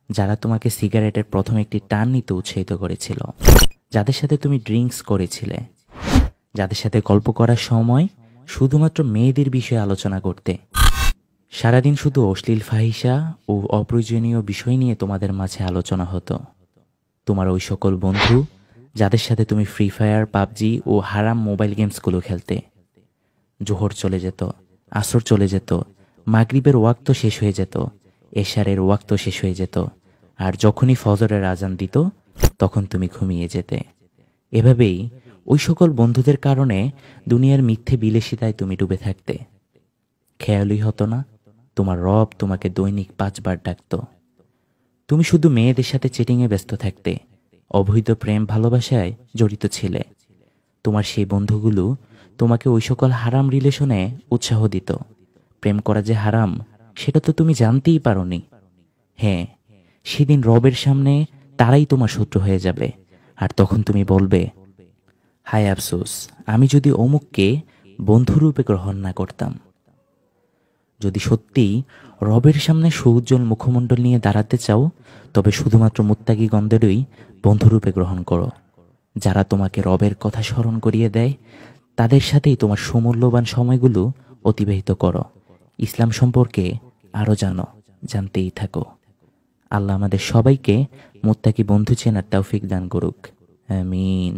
যারা তোমাকে সিগারেটের প্রথম একটি টান নিতে উৎসাহিত করেছিল, যাদের সাথে তুমি ড্রিঙ্কস করেছিলে, যাদের সাথে গল্প করার সময় শুধুমাত্র মেয়েদের বিষয়ে আলোচনা করতে। সারাদিন শুধু অশ্লীল ফাহিশা ও অপ্রয়োজনীয় বিষয় নিয়ে তোমাদের মাঝে আলোচনা হতো। তোমার ওই সকল বন্ধু যাদের সাথে তুমি ফ্রি ফায়ার, পাবজি ও হারাম মোবাইল গেমসগুলো খেলতে। জোহর চলে যেত, আসর চলে যেত, মাগরিবের ওয়াক্ত শেষ হয়ে যেত, এশারের ওয়াক্ত শেষ হয়ে যেত, আর যখনই ফজরের আজান দিত তখন তুমি ঘুমিয়ে যেতে। এভাবেই ওই সকল বন্ধুদের কারণে দুনিয়ার মিথ্যে বিলাসিতায় তুমি ডুবে থাকতে। খেয়ালই হতো না তোমার রব তোমাকে দৈনিক 5 বার ডাকত। তুমি শুধু মেয়েদের সাথে চেটিংয়ে ব্যস্ত থাকতে, অবৈধ প্রেম ভালোবাসায় জড়িত ছিলে। তোমার সেই বন্ধুগুলো তোমাকে ওই সকল হারাম রিলেশনে উৎসাহ দিত। প্রেম করা যে হারাম সেটা তো তুমি জানতেই পারোনি। হ্যাঁ, সেদিন রবের সামনে তারাই তোমার শত্রু হয়ে যাবে, আর তখন তুমি বলবে, হায় আফসোস, আমি যদি অমুককে বন্ধুরূপে গ্রহণ না করতাম। যদি সত্যিই রবের সামনে সুউজ্জ্বল মুখমণ্ডল নিয়ে দাঁড়াতে চাও, তবে শুধুমাত্র মুত্তাকিগণদেরই বন্ধুরূপে গ্রহণ করো। যারা তোমাকে রবের কথা স্মরণ করিয়ে দেয়, তাদের সাথেই তোমার সুমূল্যবান সময়গুলো অতিবাহিত করো। ইসলাম সম্পর্কে আরও জানো, জানতেই থাকো। আল্লাহ আমাদের সবাইকে মুত্তাকি বন্ধু চেনার তৌফিক দান করুক। আমিন।